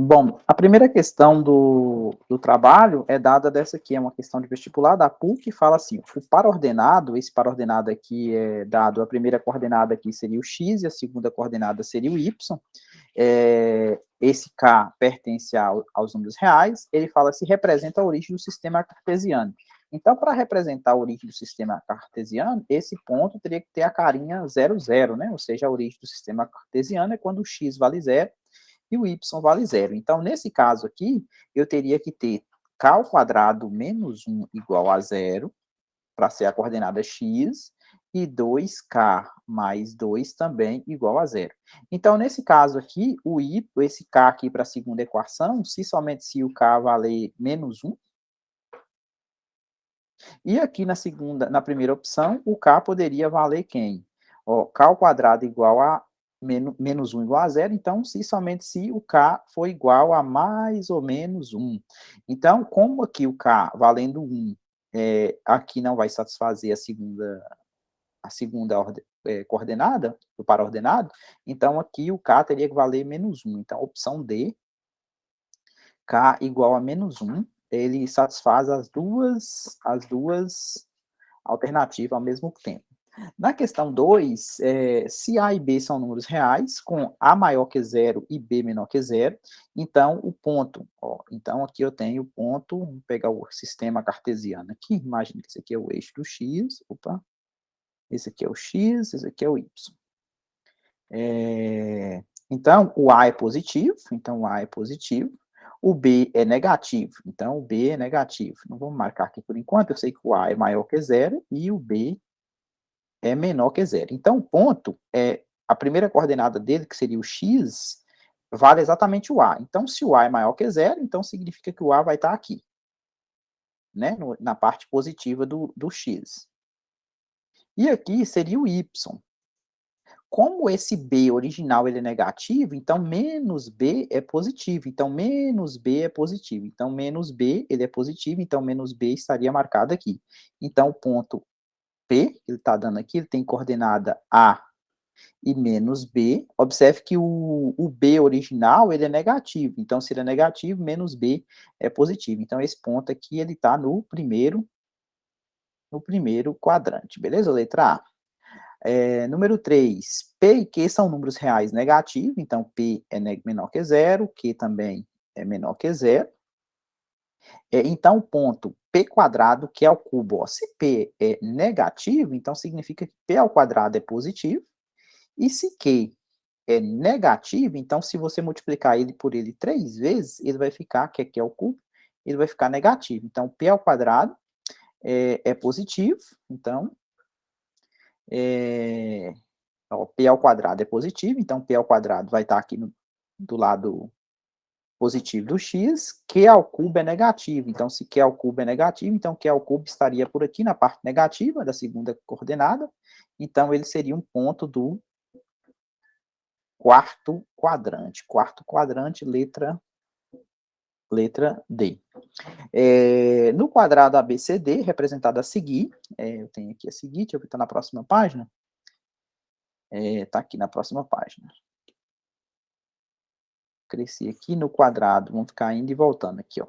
Bom, a primeira questão do trabalho é dada dessa aqui, é uma questão de vestibular da PUC, fala assim: o par ordenado, esse par ordenado aqui é dado, a primeira coordenada aqui seria o x e a segunda coordenada seria o y. Esse K pertence aos números reais, ele fala se representa a origem do sistema cartesiano. Então, para representar a origem do sistema cartesiano, esse ponto teria que ter a carinha 0, 0, né? Ou seja, a origem do sistema cartesiano é quando o x vale 0 e o y vale 0. Então, nesse caso aqui, eu teria que ter k ao quadrado menos 1 igual a 0, para ser a coordenada x, e 2k mais 2 também igual a 0. Então, nesse caso aqui, esse k aqui para a segunda equação, se somente se o k valer menos 1, e aqui na primeira opção, o k poderia valer quem? Ó, k ao quadrado igual a menos 1 igual a 0, então, somente se o k for igual a mais ou menos 1. Então, como aqui o k valendo 1, aqui não vai satisfazer a segunda coordenada, do par ordenado, então aqui o k teria que valer menos 1. Então, opção D, k igual a menos 1, ele satisfaz as duas alternativas ao mesmo tempo. Na questão 2, se A e B são números reais, com A maior que 0 e B menor que 0, então o ponto, então aqui eu tenho o ponto, vamos pegar o sistema cartesiano aqui, imagina que esse aqui é o eixo do x, esse aqui é o x, esse aqui é o y. Então, o A é positivo, o B é negativo, então o B é negativo. Não vamos marcar aqui por enquanto, eu sei que o A é maior que 0 e o B é menor que 0. Então, o ponto é a primeira coordenada dele, que seria o x, vale exatamente o A. Então, se o A é maior que 0, então significa que o A vai estar aqui, né, na parte positiva do x. E aqui seria o y. Como esse B original ele é negativo, então menos B é positivo. Então, menos B é positivo. Então, menos B ele é positivo, então menos B estaria marcado aqui. Então, o ponto P, ele está dando aqui, ele tem coordenada A e menos B. Observe que o B original, ele é negativo. Então, se ele é negativo, menos B é positivo. Então, esse ponto aqui, ele está no primeiro quadrante. Beleza? Letra A. Número 3, P e Q são números reais negativos, então P é menor que 0, Q também é menor que 0. Então, o ponto P quadrado, que é o cubo, se P é negativo, então significa que P ao quadrado é positivo, e se Q é negativo, então se você multiplicar ele por ele 3 vezes, ele vai ficar, que aqui é o cubo, ele vai ficar negativo. Então, P ao quadrado é positivo, então, P ao quadrado é positivo, então P ao quadrado vai estar aqui do lado positivo do x, Q ao cubo é negativo, então se Q ao cubo é negativo, então Q ao cubo estaria por aqui na parte negativa da segunda coordenada, então ele seria um ponto do quarto quadrante, letra D. No quadrado ABCD, representado a seguir, eu tenho aqui a seguir, deixa eu ver, está na próxima página, está aqui na próxima página. Cresci aqui no quadrado, vamos ficar indo e voltando aqui, ó.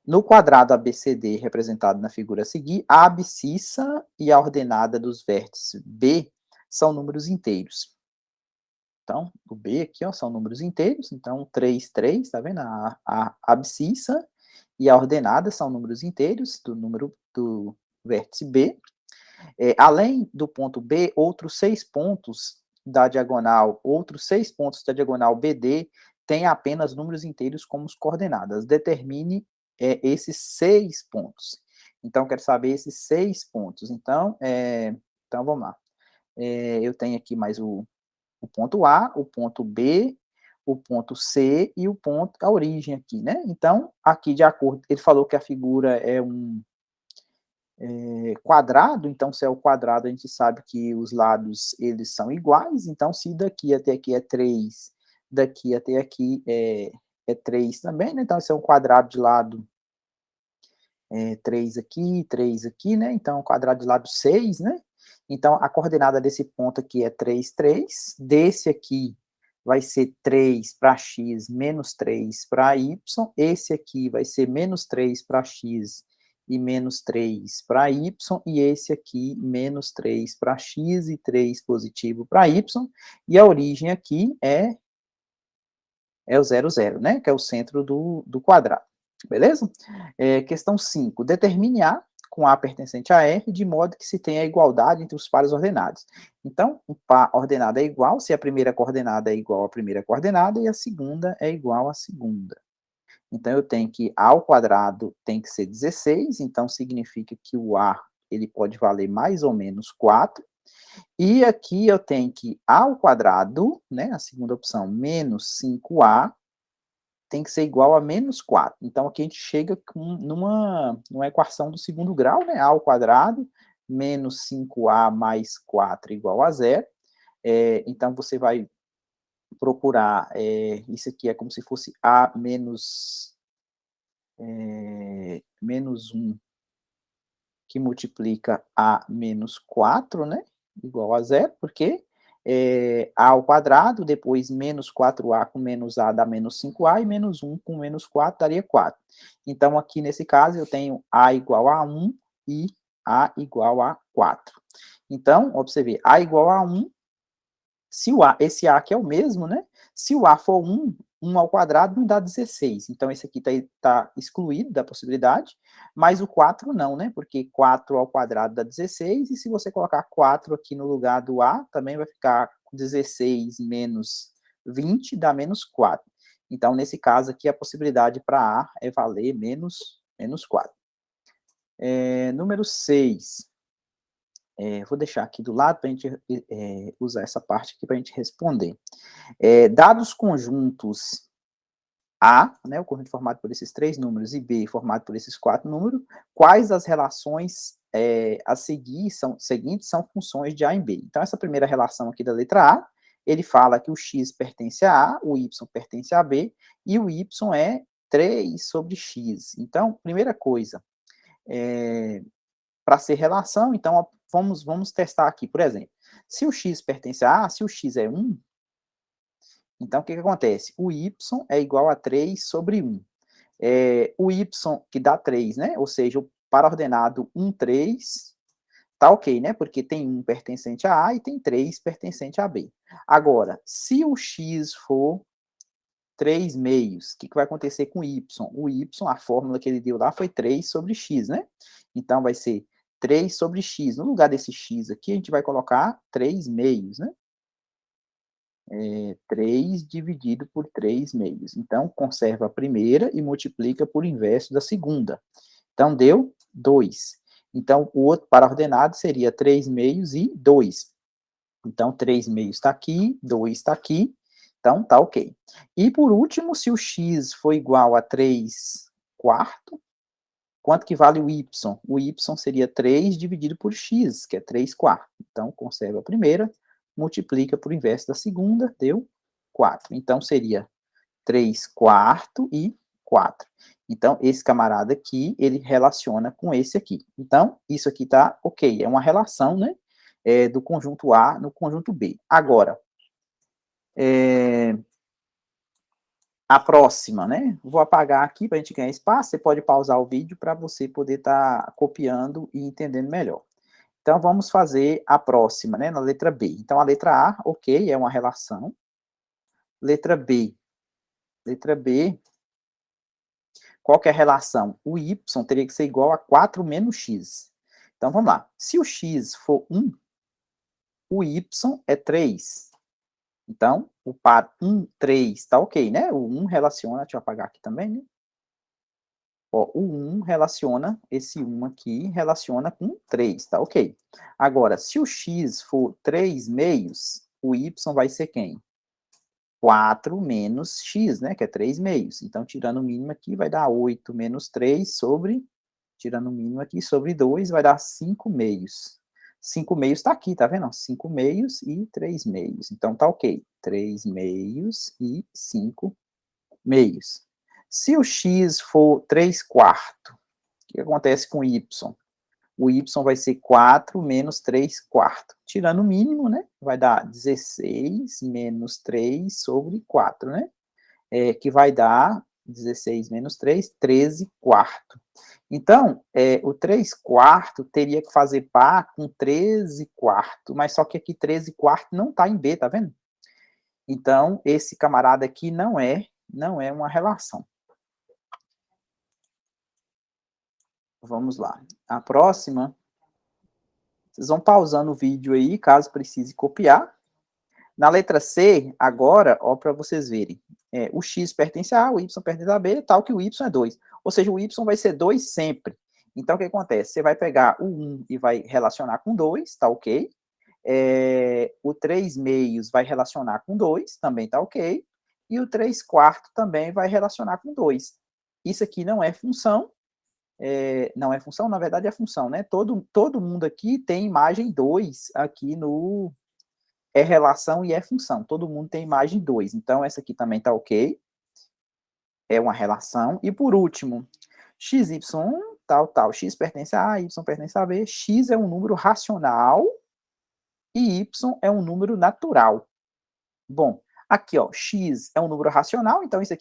No quadrado ABCD, representado na figura a seguir, a abscissa e a ordenada dos vértices B são números inteiros. Então, o B aqui, ó, são números inteiros, então 3, 3, tá vendo? A abscissa e a ordenada são números inteiros do vértice B. Além do ponto B, outros 6 pontos da diagonal BD têm apenas números inteiros como coordenadas. Determine esses 6 pontos. Então, quero saber esses 6 pontos. Então, vamos lá. Eu tenho aqui mais o ponto A, o ponto B, o ponto C e a origem aqui, né? Então, aqui de acordo, ele falou que a figura é um quadrado, então se é o quadrado a gente sabe que os lados eles são iguais, então se daqui até aqui é 3, daqui até aqui é 3 também, né? Então esse é um quadrado de lado 3 aqui, né? Então quadrado de lado 6, né? Então a coordenada desse ponto aqui é 3, 3, desse aqui vai ser 3 para x menos 3 para y, esse aqui vai ser menos 3 para x e menos 3 para y, e esse aqui menos 3 para x e 3 positivo para y, e a origem aqui é o 0, 0, né, que é o centro do quadrado, beleza? Questão 5, determine A com A pertencente a R, de modo que se tenha igualdade entre os pares ordenados. Então, o par ordenado é igual, se a primeira coordenada é igual à primeira coordenada, e a segunda é igual à segunda. Então, eu tenho que A ao quadrado tem que ser 16, então significa que o A ele pode valer mais ou menos 4, e aqui eu tenho que A ao quadrado, né, a segunda opção, menos 5A, tem que ser igual a menos 4. Então, aqui a gente chega numa equação do segundo grau, né, A ao quadrado, menos 5A mais 4 igual a 0. Então, você vai procurar, isso aqui é como se fosse A menos 1, que multiplica A menos 4, né, igual a 0, porque A ao quadrado, depois menos 4A com menos A dá menos 5A, e menos 1 com menos 4 daria 4. Então, aqui nesse caso, eu tenho A igual a 1 e A igual a 4. Então, observe, A igual a 1, se o A, esse A aqui é o mesmo, né? Se o A for 1, 1 ao quadrado não dá 16. Então, esse aqui tá excluído da possibilidade, mas o 4 não, né? Porque 4 ao quadrado dá 16, e se você colocar 4 aqui no lugar do A, também vai ficar 16 menos 20, dá menos 4. Então, nesse caso aqui, a possibilidade para A é valer menos 4. Número 6. Vou deixar aqui do lado para a gente usar essa parte aqui para a gente responder. Dados conjuntos A, né, o conjunto formado por esses 3 números, e B, formado por esses 4 números, quais as relações a seguir seguintes são funções de A em B? Então, essa primeira relação aqui da letra A, ele fala que o x pertence a A, o y pertence a B, e o y é 3 sobre x. Então, primeira coisa, para ser relação, então, vamos testar aqui, por exemplo, se o x pertence a A, se o x é 1, então o que acontece? O y é igual a 3 sobre 1. O y, que dá 3, né? Ou seja, o par ordenado 1, 3, tá ok, né? Porque tem 1 pertencente a A e tem 3 pertencente a B. Agora, se o x for 3 meios, o que vai acontecer com o y? O y, a fórmula que ele deu lá foi 3 sobre x, né? Então, vai ser 3 sobre x. No lugar desse x aqui, a gente vai colocar 3 meios, né? 3 dividido por 3 meios. Então, conserva a primeira e multiplica por inverso da segunda. Então, deu 2. Então, o outro par ordenado seria 3 meios e 2. Então, 3 meios está aqui, 2 está aqui. Então, tá ok. E, por último, se o x for igual a 3 quarto, quanto que vale o y? O y seria 3 dividido por x, que é 3 quartos. Então, conserva a primeira, multiplica por inverso da segunda, deu 4. Então, seria 3 quarto e 4. Então, esse camarada aqui, ele relaciona com esse aqui. Então, isso aqui tá ok, é uma relação, né, do conjunto A no conjunto B. Agora, a próxima, né? Vou apagar aqui para a gente ganhar espaço. Você pode pausar o vídeo para você poder estar copiando e entendendo melhor. Então, vamos fazer a próxima, né? Na letra B. Então, a letra A, ok, é uma relação. Letra B. Letra B, qual que é a relação? O y teria que ser igual a 4 menos x. Então, vamos lá. Se o x for 1, o y é 3. Então, o par 1, 3, tá ok, né? O 1 relaciona, deixa eu apagar aqui também, né? Ó, o 1 relaciona, esse 1 aqui, relaciona com 3, tá ok. Agora, se o x for 3 meios, o y vai ser quem? 4 menos x, né, que é 3 meios. Então, tirando o mínimo aqui, vai dar 8 menos 3 sobre, tirando o mínimo aqui, sobre 2, vai dar 5 meios. 5 meios está aqui, tá vendo? 5 meios e 3 meios. Então, tá ok. 3 meios e 5 meios. Se o x for 3 quartos, o que acontece com o y? o y vai ser 4 menos 3 quartos. Tirando o mínimo, né, vai dar 16 menos 3 sobre 4, né? Que vai dar 16 menos 3, 13 quartos. Então, o 3 quartos teria que fazer par com 13 quartos, mas só que aqui 13 quartos não está em B, tá vendo? Então, esse camarada aqui não é uma relação. Vamos lá. A próxima, vocês vão pausando o vídeo aí, caso precise copiar. Na letra C, agora, ó, para vocês verem, o x pertence a A, o y pertence a B, tal que o y é 2. Ou seja, o y vai ser 2 sempre. Então, o que acontece? Você vai pegar o 1 e vai relacionar com 2, tá ok? O 3 meios vai relacionar com 2, também tá ok. E o 3 quartos também vai relacionar com 2. Isso aqui não é função, não é função, na verdade é função, né? Todo mundo aqui tem imagem 2 aqui no relação e função. Todo mundo tem imagem 2. Então, essa aqui também tá ok. É uma relação. E por último, x, y, tal, tal. X pertence a A, y pertence a B. X é um número racional e y é um número natural. Bom, aqui, ó, x é um número racional, então isso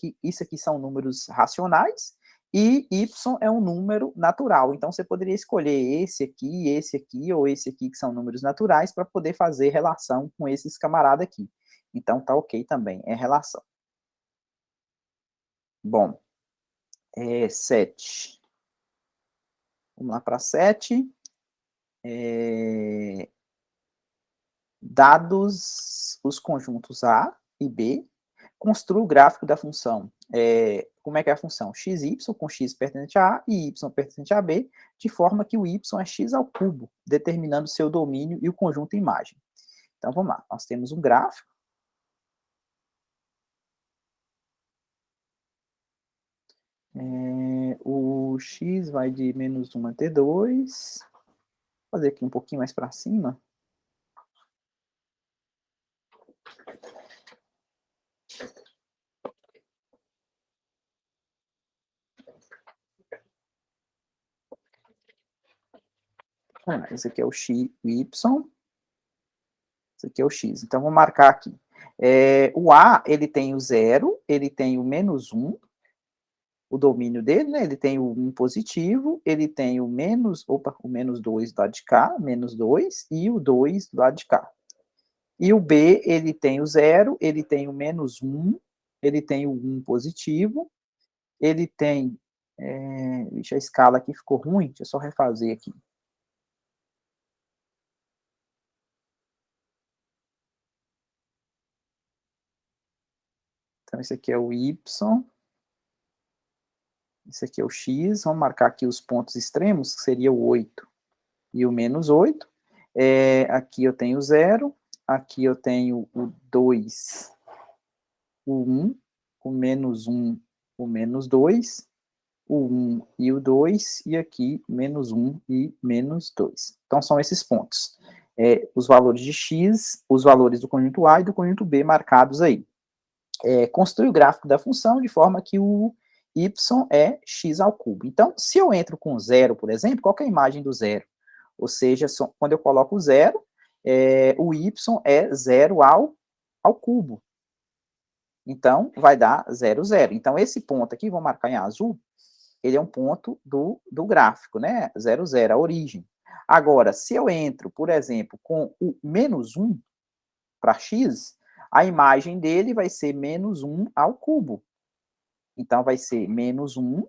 aqui são números racionais, e y é um número natural. Então, você poderia escolher esse aqui, ou esse aqui, que são números naturais, para poder fazer relação com esses camaradas aqui. Então, tá ok também, é relação. Bom, 7. Vamos lá para 7. Dados os conjuntos A e B, construa o gráfico da função. Como é que é a função? xy, com x pertencente a A e y pertencente a B, de forma que o y é x ao cubo, determinando seu domínio e o conjunto imagem. Então, vamos lá. Nós temos um gráfico. O x vai de menos 1 até 2. Vou fazer aqui um pouquinho mais para cima. Esse aqui é o x, o y. Esse aqui é o x. Então, vou marcar aqui. O A, ele tem o 0, ele tem o menos 1, o domínio dele, né? Ele tem o 1 positivo, ele tem o menos 2 do lado de cá, menos 2, e o 2 do lado de cá. E o B, ele tem o 0, ele tem o menos 1, ele tem o 1 positivo, ele tem... Vixe, a escala aqui ficou ruim, deixa eu só refazer aqui. Então, esse aqui é o Y, esse aqui é o X, vamos marcar aqui os pontos extremos, que seria o 8 e o menos 8. Aqui eu tenho 0, aqui eu tenho o 2, o 1, o menos 1, o menos 2, o 1 e o 2, e aqui menos 1 e menos 2. Então, são esses pontos. Os valores de x, os valores do conjunto A e do conjunto B marcados aí. Construi o gráfico da função de forma que o y é x ao cubo. Então, se eu entro com 0, por exemplo, qual que é a imagem do 0? Ou seja, quando eu coloco 0, o y é 0 ao cubo. Então, vai dar 0, 0. Então, esse ponto aqui, vou marcar em azul, ele é um ponto do gráfico, né? 0, 0, a origem. Agora, se eu entro, por exemplo, com o menos 1 para x, a imagem dele vai ser menos 1 ao cubo. Então, vai ser menos 1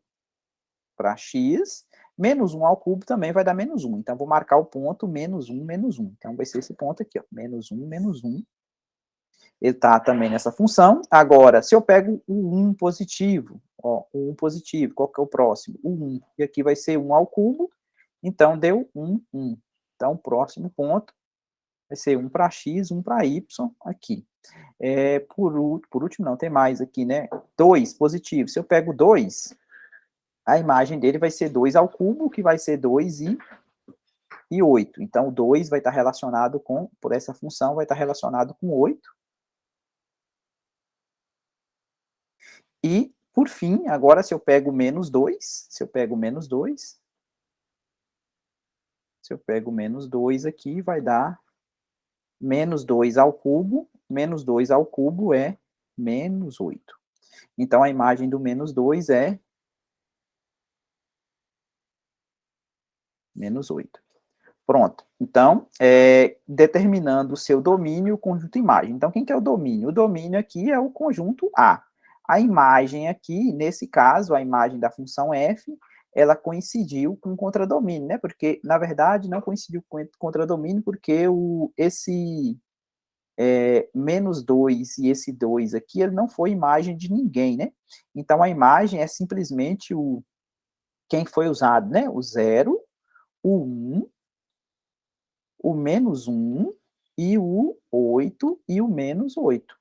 para x, menos 1 ao cubo também vai dar menos 1. Então, vou marcar o ponto menos 1, menos 1. Então, vai ser esse ponto aqui, ó, menos 1, menos 1. Ele está também nessa função. Agora, se eu pego o 1 positivo, ó, o 1 positivo, qual que é o próximo? O 1. E aqui vai ser 1 ao cubo, então deu 1, 1. Então, o próximo ponto vai ser 1 para x, 1 para y aqui. Por último, não, tem mais aqui, né? 2 positivo. Se eu pego 2, a imagem dele vai ser 2 ao cubo, que vai ser 2 e 8. Então, o 2 vai estar relacionado com, por essa função, vai estar relacionado com 8. E, por fim, agora se eu pego menos 2, Se eu pego menos 2 aqui, vai dar menos 2 ao cubo, menos 2 ao cubo é menos 8. Então, a imagem do menos 2 é menos 8. Pronto. Então, determinando o seu domínio, o conjunto imagem. Então, quem que é o domínio? O domínio aqui é o conjunto A. A imagem aqui, nesse caso, a imagem da função f, ela coincidiu com o contradomínio, né? Porque, na verdade, não coincidiu com o contradomínio, porque esse menos 2 e esse 2 aqui, ele não foi imagem de ninguém, né? Então, a imagem é simplesmente quem foi usado, né? O 0, o 1, o menos 1 e o 8 e o menos 8.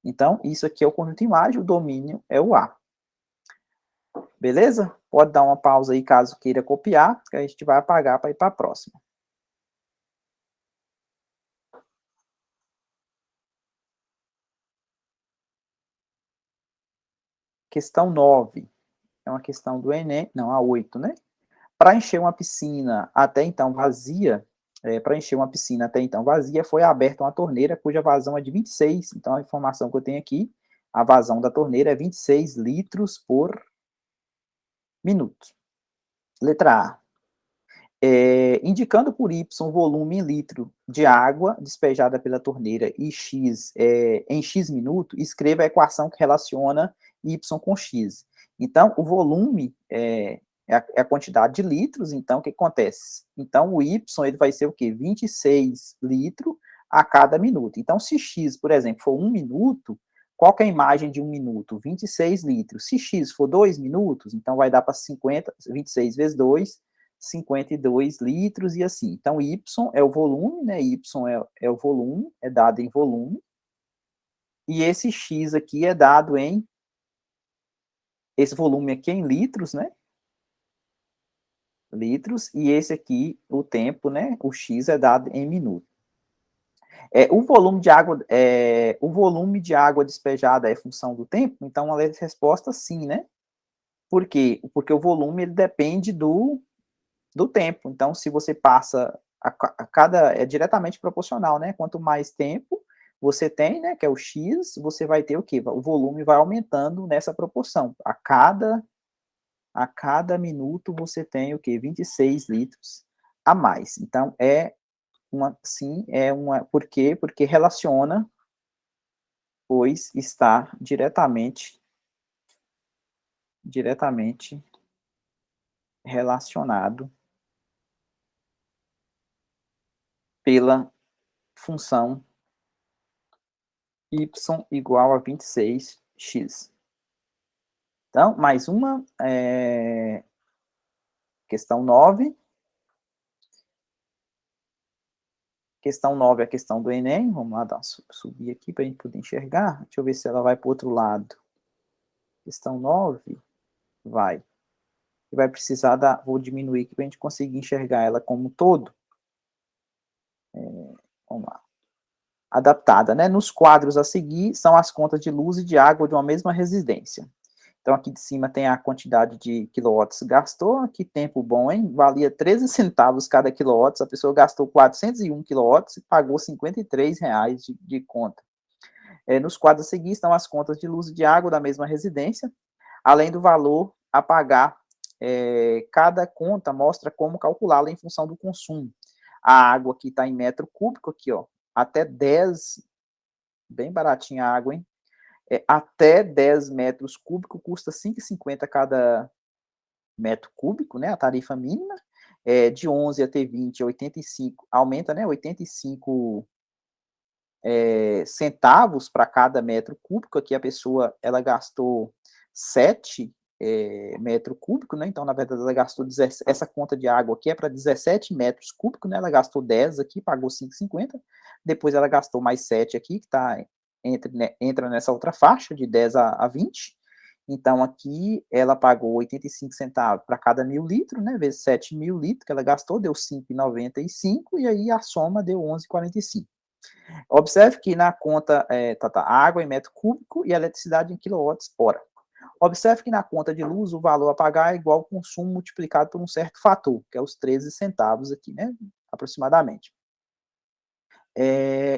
Então, isso aqui é o conjunto imagem, o domínio é o A. Beleza? Pode dar uma pausa aí caso queira copiar, que a gente vai apagar para ir para a próxima. Questão 9. É uma questão do Enem, não, a 8, né? Para encher uma piscina até então vazia, foi aberta uma torneira cuja vazão é de 26. Então, a informação que eu tenho aqui, a vazão da torneira é 26 litros por minuto. Letra A. Indicando por Y o volume em litro de água despejada pela torneira e X, em X minuto, escreva a equação que relaciona Y com X. Então, o volume é a quantidade de litros, então, o que acontece? Então, o Y ele vai ser o quê? 26 litros a cada minuto. Então, se X, por exemplo, for 1 minuto, qual que é a imagem de 1 minuto? 26 litros. Se X for 2 minutos, então vai dar para 50, 26 vezes 2, 52 litros e assim. Então, Y é o volume, né? Y é o volume, é dado em volume. E esse X aqui é dado em... Esse volume aqui é em litros, né? Litros. E esse aqui, o tempo, né? O X é dado em minutos. O volume de água despejada é função do tempo? Então, a resposta sim, né? Por quê? Porque o volume ele depende do tempo. Então, se você passa é diretamente proporcional, né? Quanto mais tempo você tem, né, que é o X, você vai ter o quê? O volume vai aumentando nessa proporção. A cada minuto você tem o quê? 26 litros a mais. Então, por quê? Porque relaciona, pois está diretamente relacionado pela função y igual a 26x. Então, mais uma, questão 9. Questão 9 é a questão do Enem. Vamos lá, subir aqui para a gente poder enxergar. Deixa eu ver se ela vai para o outro lado. Questão 9, vai. E vai precisar vou diminuir aqui para a gente conseguir enxergar ela como um todo. Vamos lá. Adaptada, né? Nos quadros a seguir são as contas de luz e de água de uma mesma residência. Então, aqui de cima tem a quantidade de quilowatts gastou. Que tempo bom, hein? Valia 13 centavos cada quilowatts. A pessoa gastou 401 quilowatts e pagou R$53 de conta. Nos quadros a seguir estão as contas de luz e de água da mesma residência, além do valor a pagar. Cada conta mostra como calculá-la em função do consumo. A água aqui está em metro cúbico, aqui, ó, até 10, bem baratinha a água, hein? Até 10 metros cúbicos custa 5,50 cada metro cúbico, né? A tarifa mínima. De 11 até 20, 85, aumenta, né? 85 centavos para cada metro cúbico. Aqui a pessoa, ela gastou 7 metro cúbico, né? Então, na verdade, ela gastou essa conta de água aqui é para 17 metros cúbicos, né? Ela gastou 10 aqui, pagou 5,50. Depois ela gastou mais 7 aqui, que entra nessa outra faixa, de 10 a 20. Então, aqui ela pagou 85 centavos para cada 1.000 litros, né? Vezes 7.000 litros que ela gastou, deu 5,95, e aí a soma deu 11,45. Observe que na conta água em metro cúbico e eletricidade em quilowatts hora. Observe que na conta de luz o valor a pagar é igual ao consumo multiplicado por um certo fator, que é os 13 centavos aqui, né, aproximadamente.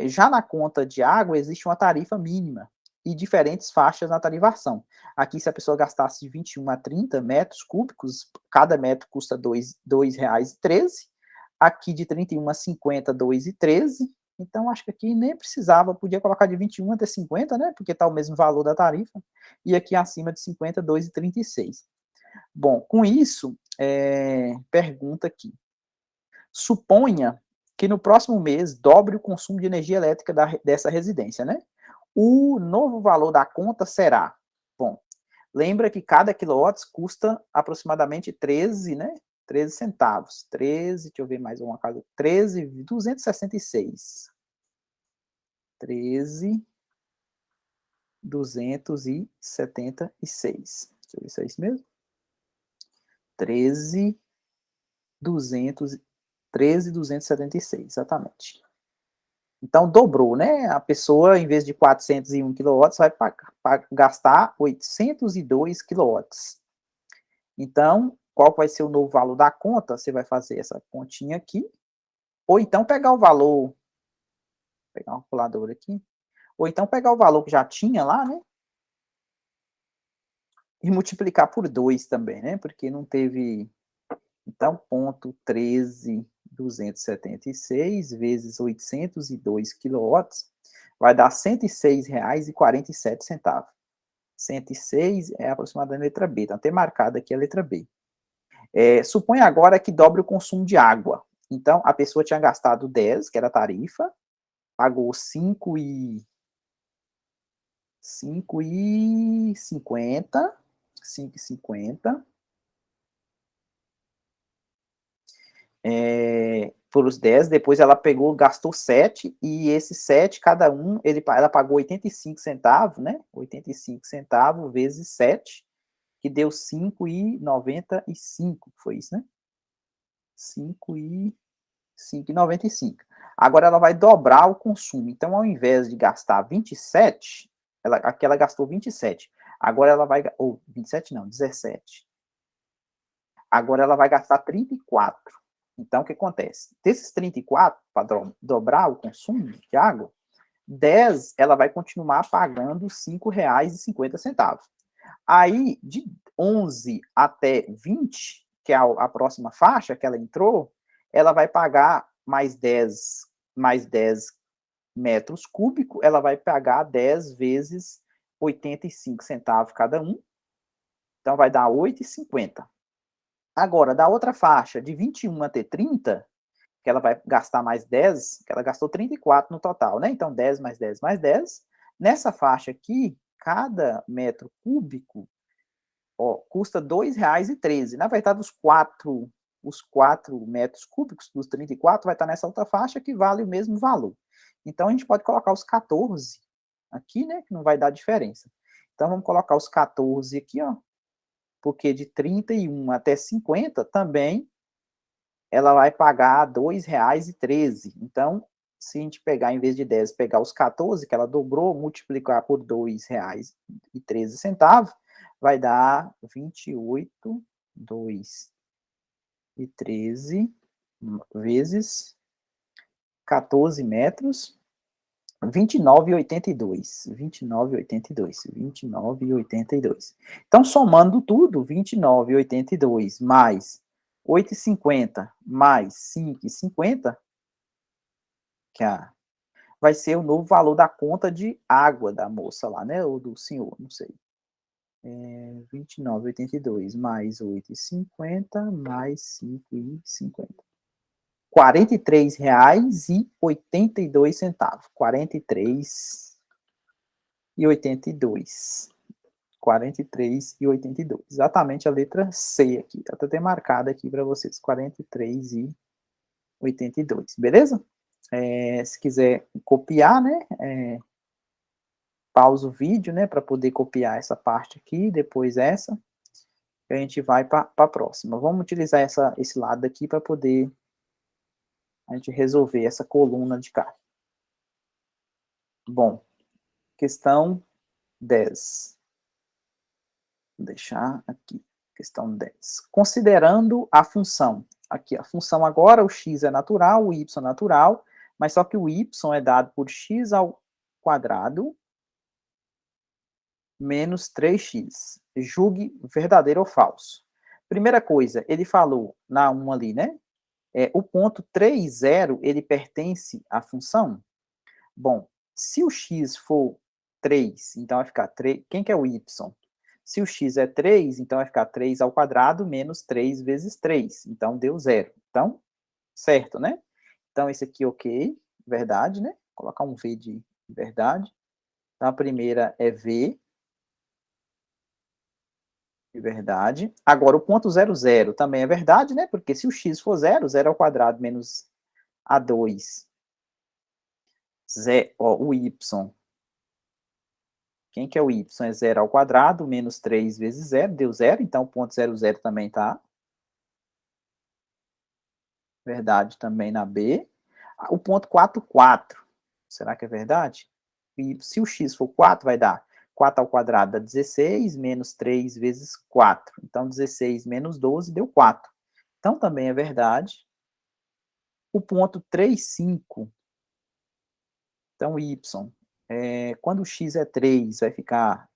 Já na conta de água existe uma tarifa mínima e diferentes faixas na tarifação. Aqui, se a pessoa gastasse de 21 a 30 metros cúbicos, cada metro custa R$ reais e 13. Aqui de 31 a 50, R$ 2,13. Então, acho que aqui nem precisava, podia colocar de 21 até 50, né? Porque está o mesmo valor da tarifa. E aqui acima de 50, R$ 2,36. Bom, com isso, pergunta aqui. Suponha que no próximo mês dobre o consumo de energia elétrica dessa residência, né? O novo valor da conta será, bom, lembra que cada quilowatts custa aproximadamente 13, né? 13 centavos. 13, deixa eu ver mais uma casa. 13,266. 13,276. Deixa eu ver se é isso mesmo. 13,276, exatamente. Então, dobrou, né? A pessoa, em vez de 401 quilowatts, vai gastar 802 quilowatts. Então, qual vai ser o novo valor da conta? Você vai fazer essa continha aqui, ou então pegar o valor, vou pegar uma calculadora aqui, ou então pegar o valor que já tinha lá, né? E multiplicar por 2 também, né? Porque não teve. Então, ponto 13,276 vezes 802 quilowatts vai dar R$ 106,47. 106 é aproximadamente a letra B, então tem marcado aqui a letra B. Supõe agora que dobre o consumo de água. Então, a pessoa tinha gastado 10, que era a tarifa, pagou 5,50, 5,50, por os 10, depois ela pegou, gastou 7, e esses 7, cada um, ela pagou 85 centavos, né? 85 centavos vezes 7, que deu 5,95, foi isso, né? 5,95. Agora ela vai dobrar o consumo. Então, ao invés de gastar 27, aqui ela gastou 27. Agora ela vai. Ou 27 não, 17. Agora ela vai gastar 34. Então, o que acontece? Desses 34, para dobrar o consumo de água, 10 ela vai continuar pagando R$ 5,50. Aí, de 11 até 20, que é a próxima faixa que ela entrou, ela vai pagar mais 10 metros cúbicos, ela vai pagar 10 vezes 85 centavos cada um, então vai dar 8,50. Agora, da outra faixa, de 21 até 30, que ela vai gastar mais 10, que ela gastou 34 no total, né? Então, 10 mais 10 mais 10. Nessa faixa aqui, cada metro cúbico custa R$ 2,13. Na verdade, os quatro metros cúbicos dos 34 vai estar nessa outra faixa que vale o mesmo valor. Então, a gente pode colocar os 14 aqui, né? Que não vai dar diferença. Então, vamos colocar os 14 aqui, ó. Porque de 31 até 50 também ela vai pagar R$ 2,13. Então, se a gente pegar, em vez de 10, pegar os 14, que ela dobrou, multiplicar por R$ 2,13, vai dar 28, 2,13 vezes 14 metros, 29,82. 29,82. 29,82. Então, somando tudo, 29,82 mais 8,50 mais 5,50, que vai ser o novo valor da conta de água da moça lá, né? Ou do senhor, não sei. 29,82 mais 8,50 mais 5,50. R$ 43,82. 43,82. 43,82. Exatamente a letra C aqui. Tá até marcada aqui para vocês. 43,82. Beleza? Se quiser copiar, né? Pausa o vídeo, né? Para poder copiar essa parte aqui, depois essa. A gente vai para a próxima. Vamos utilizar esse lado aqui para poder a gente resolver essa coluna de cá. Bom, questão 10. Vou deixar aqui, questão 10. Considerando a função, aqui a função agora, o x é natural, o y é natural, mas só que o y é dado por x ao quadrado menos 3x. Julgue verdadeiro ou falso. Primeira coisa, ele falou na 1 ali, né? O ponto 3, 0, ele pertence à função? Bom, se o x for 3, então vai ficar 3. Quem que é o y? Se o x é 3, então vai ficar 3 ao quadrado menos 3 vezes 3. Então deu 0. Então, certo, né? Então esse aqui, ok, verdade, né? Vou colocar um V de verdade. Então a primeira é V, de verdade. Agora o ponto 0, 0 também é verdade, né? Porque se o x for 0, 0 ao quadrado menos A2, o y. Quem que é o y? É 0 ao quadrado, menos 3 vezes 0, deu 0, então o ponto 0, 0 também está. Verdade também na B. O ponto 4, 4. Será que é verdade? E se o x for 4, vai dar 4 ao quadrado dá 16, menos 3 vezes 4. Então, 16 menos 12 deu 4. Então, também é verdade. O ponto 3, 5. Então, y. Quando o x é 3, vai ficar...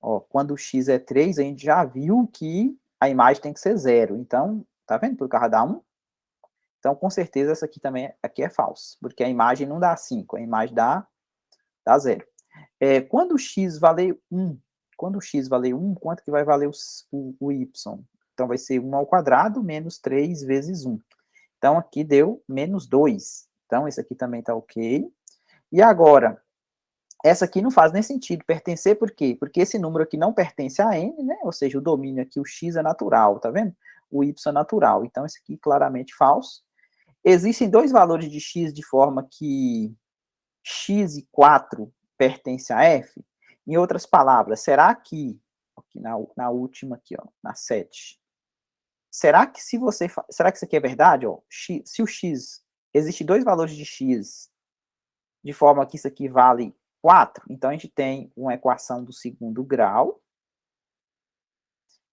Ó, quando o x é 3, a gente já viu que a imagem tem que ser 0. Então, tá vendo? Por causa da 1. Então, com certeza, essa aqui também aqui é falsa, porque a imagem não dá 5, a imagem dá 0. Quando o x valer 1, quanto que vai valer o y? Então, vai ser 1 ao quadrado menos 3 vezes 1. Então, aqui deu menos 2. Então, esse aqui também está ok. E agora, essa aqui não faz nem sentido pertencer, por quê? Porque esse número aqui não pertence a n, né? Ou seja, o domínio aqui, o x é natural, tá vendo? O y é natural. Então, esse aqui claramente falso. Existem dois valores de x de forma que x e 4 pertence a f? Em outras palavras, será que, aqui na última aqui, ó, na 7, será que se você, será que isso aqui é verdade? Ó, se o x, existe dois valores de x de forma que isso aqui vale 4, então a gente tem uma equação do segundo grau,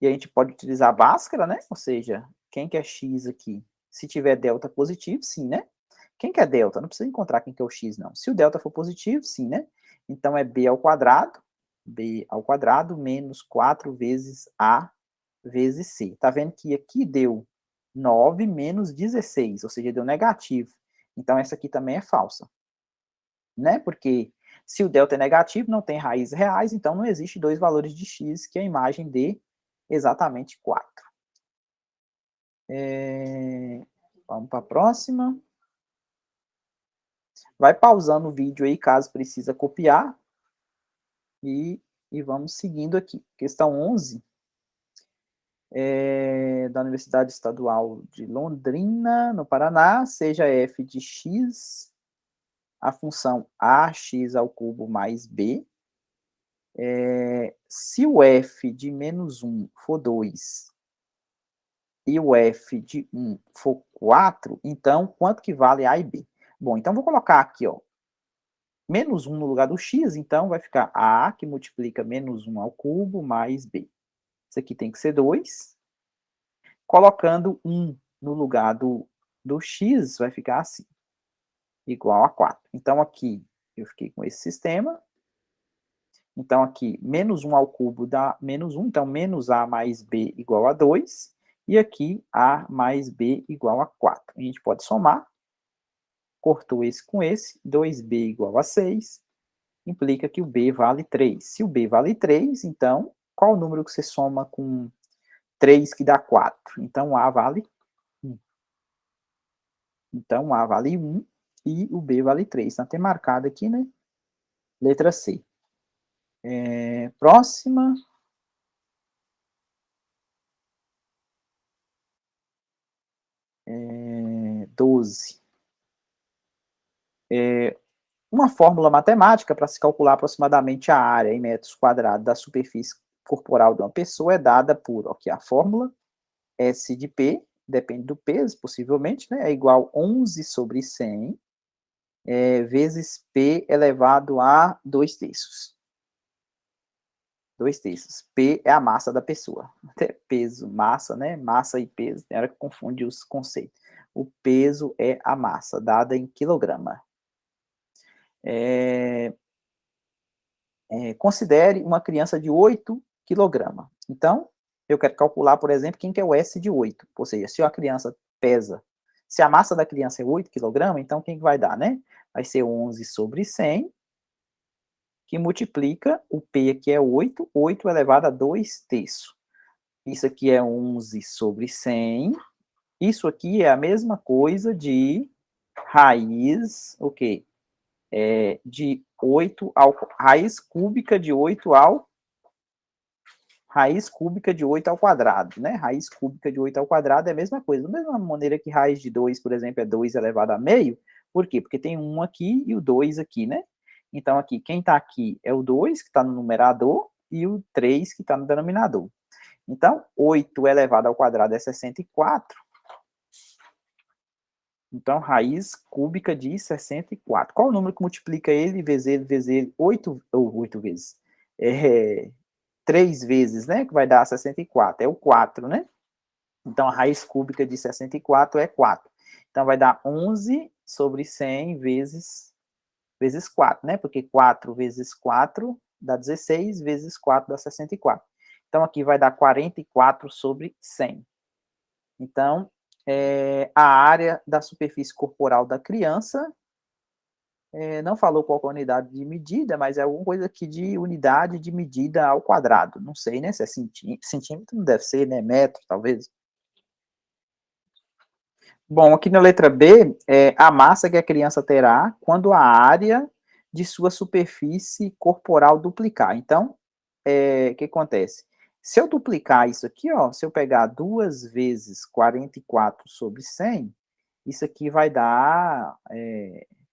e a gente pode utilizar a Bhaskara, né? Ou seja, quem que é x aqui? Se tiver delta positivo, sim, né? Quem que é delta? Não precisa encontrar quem que é o x, não. Se o delta for positivo, sim, né? Então é b ao quadrado menos 4 vezes a vezes c. Tá vendo que aqui deu 9 menos 16, ou seja, deu negativo. Então essa aqui também é falsa, né? Porque se o delta é negativo, não tem raízes reais, então não existe dois valores de x que a imagem dê exatamente 4. Vamos para a próxima. Vai pausando o vídeo aí, caso precisa copiar. E vamos seguindo aqui. Questão 11, da Universidade Estadual de Londrina, no Paraná, seja f de x, a função ax ao cubo mais b. Se o f de menos 1 for 2 e o f de 1 for 4, então quanto que vale a e b? Bom, então vou colocar aqui, ó, menos 1 no lugar do x, então vai ficar a que multiplica menos 1 ao cubo mais b. Isso aqui tem que ser 2. Colocando 1 no lugar do x, vai ficar assim, igual a 4. Então, aqui eu fiquei com esse sistema. Então, aqui, menos 1 ao cubo dá menos 1. Então, menos a mais b igual a 2. E aqui, a mais b igual a 4. A gente pode somar. Cortou esse com esse. 2b igual a 6. Implica que o b vale 3. Se o b vale 3, então, qual o número que você soma com 3 que dá 4? Então, a vale 1. Então, A vale 1 e o B vale 3. Então, tem marcado aqui, né? Letra C. Próxima. 12. Uma fórmula matemática para se calcular aproximadamente a área em metros quadrados da superfície corporal de uma pessoa é dada por, aqui a fórmula, S de P, depende do peso, possivelmente, né? É igual a 11 sobre 100, vezes P elevado a 2 terços. 2/3. P é a massa da pessoa. Até peso, massa, né? Massa e peso, tem hora que confunde os conceitos. O peso é a massa, dada em quilograma. Considere uma criança de 8 quilogramas. Então, eu quero calcular, por exemplo, quem que é o S de 8. Ou seja, se a criança pesa, se a massa da criança é 8 quilogramas, então quem que vai dar, né? Vai ser 11 sobre 100, que multiplica, o P aqui é 8, 8 elevado a 2/3. Isso aqui é 11 sobre 100. Isso aqui é a mesma coisa de raiz, o quê? De 8 ao... Raiz cúbica de 8 ao... Raiz cúbica de 8 ao quadrado, né? Raiz cúbica de 8 ao quadrado é a mesma coisa. Da mesma maneira que raiz de 2, por exemplo, é 2 elevado a meio. Por quê? Porque tem um aqui e o 2 aqui, né? Então, aqui, quem está aqui é o 2, que está no numerador, e o 3, que está no denominador. Então, 8 elevado ao quadrado é 64. Então, raiz cúbica de 64. Qual o número que multiplica ele, vezes ele, vezes ele? 8 vezes. 3 vezes, né? Que vai dar 64. É o 4, né? Então, a raiz cúbica de 64 é 4. Então, vai dar 11 sobre 100 vezes 4, né? Porque 4 vezes 4 dá 16, vezes 4 dá 64. Então, aqui vai dar 44 sobre 100. Então, a área da superfície corporal da criança, não falou qual é a unidade de medida, mas é alguma coisa aqui de unidade de medida ao quadrado. Não sei, né, se é centímetro, não deve ser, né, metro, talvez. Bom, aqui na letra B, é a massa que a criança terá quando a área de sua superfície corporal duplicar. Então, o que acontece? Se eu duplicar isso aqui, ó, se eu pegar 2 vezes 44 sobre 100, isso aqui vai dar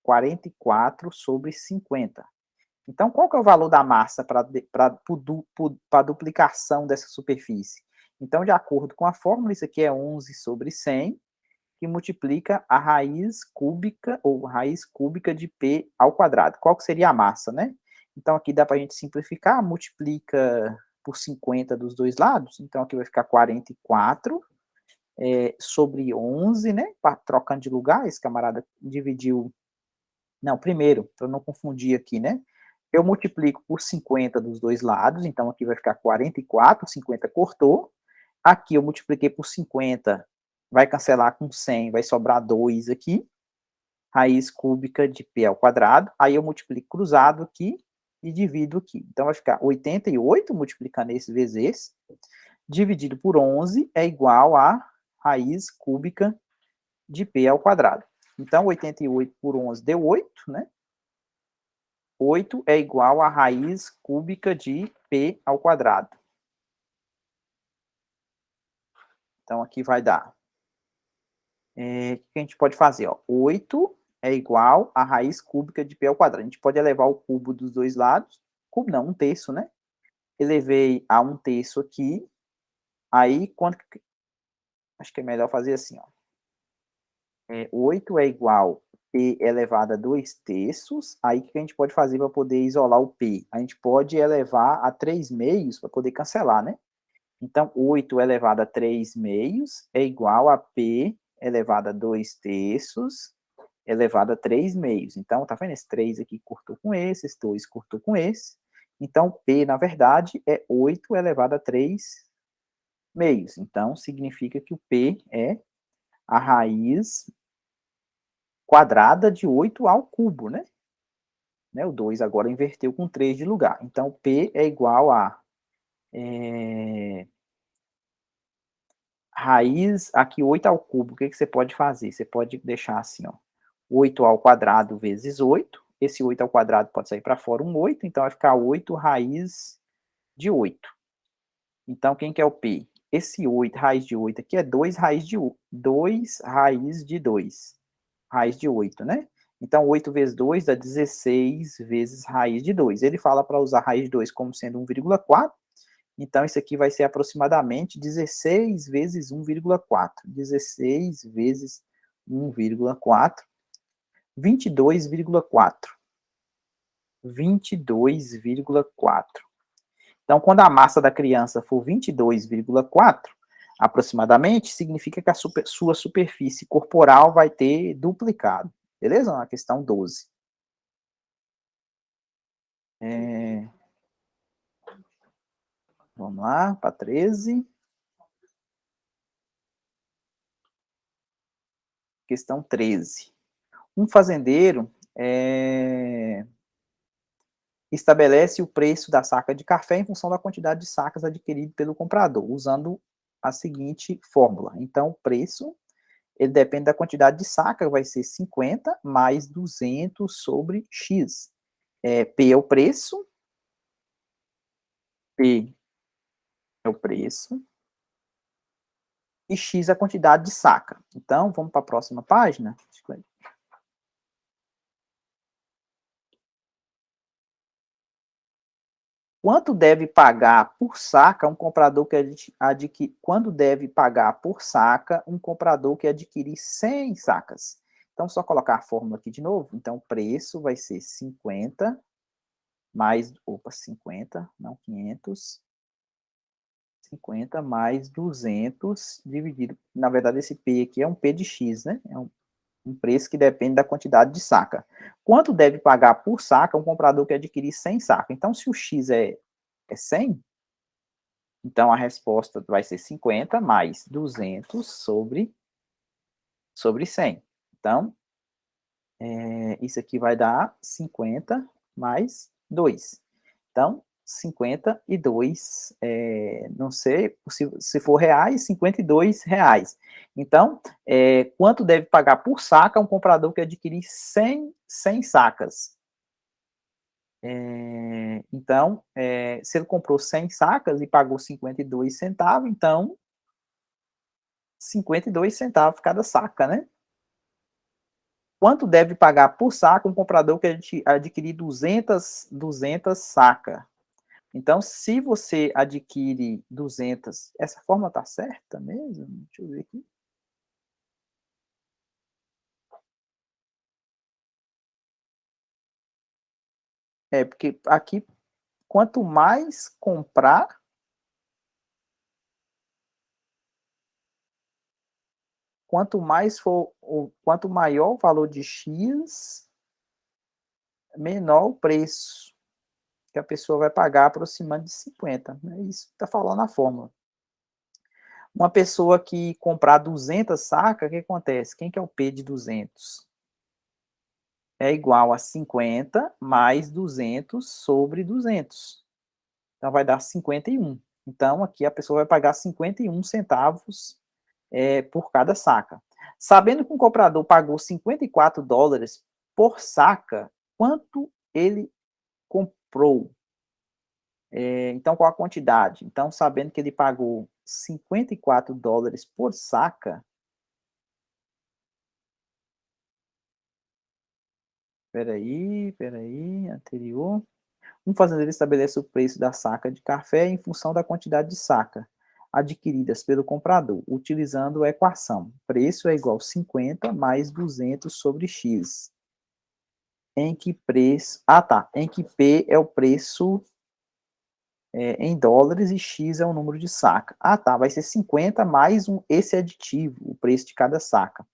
44 sobre 50. Então, qual que é o valor da massa para a duplicação dessa superfície? Então, de acordo com a fórmula, isso aqui é 11 sobre 100, que multiplica a raiz cúbica, ou raiz cúbica de P ao quadrado. Qual que seria a massa, né? Então, aqui dá para a gente simplificar, multiplica por 50 dos dois lados, então aqui vai ficar 44 sobre 11, né? Trocando de lugar, esse camarada dividiu... Não, primeiro, para eu não confundir aqui, né? Eu multiplico por 50 dos dois lados, então aqui vai ficar 44, 50 cortou. Aqui eu multipliquei por 50, vai cancelar com 100, vai sobrar 2 aqui. Raiz cúbica de P ao quadrado. Aí eu multiplico cruzado aqui e divido aqui. Então vai ficar 88, multiplicando esse vezes esse, dividido por 11 é igual a raiz cúbica de P ao quadrado. Então, 88 por 11 deu 8, né? 8 é igual a raiz cúbica de P ao quadrado. Então, aqui vai dar... o que a gente pode fazer? Ó? 8 é igual a raiz cúbica de P ao quadrado. A gente pode elevar o cubo dos dois lados. Cubo não, 1/3, né? Elevei a 1/3 aqui. Aí, acho que é melhor fazer assim, ó. 8 é igual a P elevado a 2/3. Aí, o que a gente pode fazer para poder isolar o P? A gente pode elevar a 3/2 para poder cancelar, né? Então, 8 elevado a 3/2 é igual a P elevado a 2/3 elevado a 3/2. Então, tá vendo? Esse 3 aqui cortou com esse 2 cortou com esse. Então, P, na verdade, é 8 elevado a 3/2. Então, significa que o P é a raiz quadrada de 8 ao cubo, né? O 2 agora inverteu com 3 de lugar. Então, P é igual a raiz, aqui 8 ao cubo. O que você pode fazer? Você pode deixar assim, ó, 8 ao quadrado vezes 8. Esse 8 ao quadrado pode sair para fora um 8, então vai ficar 8 raiz de 8. Então, quem que é o P? Esse 8, raiz de 8 aqui é 2 raiz de 2 raiz de 2. Raiz de 8, né? Então, 8 vezes 2 dá 16 vezes raiz de 2. Ele fala para usar raiz de 2 como sendo 1,4. Então, isso aqui vai ser aproximadamente 16 vezes 1,4. 16 vezes 1,4. 22,4. 22,4. Então, quando a massa da criança for 22,4, aproximadamente, significa que a sua superfície corporal vai ter duplicado. Beleza? Na questão 12. Vamos lá, para 13. Questão 13. Um fazendeiro estabelece o preço da saca de café em função da quantidade de sacas adquirido pelo comprador, usando a seguinte fórmula. Então, o preço, ele depende da quantidade de saca, vai ser 50 mais 200 sobre X. P é o preço, P é o preço, e X é a quantidade de saca. Então, vamos para a próxima página. Quanto deve pagar por saca um comprador que adquirir? Quando deve pagar por saca um comprador que adquirir 100 sacas? Então, só colocar a fórmula aqui de novo. Então, o preço vai ser 50 mais, 50, não 500, 50 mais 200 dividido, na verdade esse P aqui é um P de X, né? É um preço que depende da quantidade de saca. Quanto deve pagar por saca um comprador que adquirir 100 sacas? Então, se o X é 100, então a resposta vai ser 50 mais 200 sobre 100. Então, isso aqui vai dar 50 mais 2. Então, 52, não sei, se for reais, 52 reais. Então, quanto deve pagar por saca um comprador que adquirir 100 sacas? Então, se ele comprou 100 sacas e pagou 52 centavos, então 52 centavos cada saca, né? Quanto deve pagar por saca um comprador que adquirir 200 saca? Então, se você adquire 200, essa forma tá certa mesmo? Deixa eu ver aqui. Porque aqui, quanto mais comprar, quanto maior o valor de X, menor o preço que a pessoa vai pagar, aproximando de 50. É isso que está falando na fórmula. Uma pessoa que comprar 200 sacas, o que acontece? Quem que é o P de 200? É igual a 50 mais 200 sobre 200. Então, vai dar 51. Então, aqui a pessoa vai pagar 51 centavos por cada saca. Sabendo que um comprador pagou 54 dólares por saca, quanto ele comprou? Então, qual a quantidade? Então, sabendo que ele pagou 54 dólares por saca, espera aí, anterior. Um fazendeiro estabelece o preço da saca de café em função da quantidade de saca adquiridas pelo comprador, utilizando a equação. Preço é igual a 50 mais 200 sobre X. Em que preço... Ah, tá. Em que P é o preço em dólares e X é o número de saca. Ah, tá. Vai ser 50 mais esse aditivo, o preço de cada saca.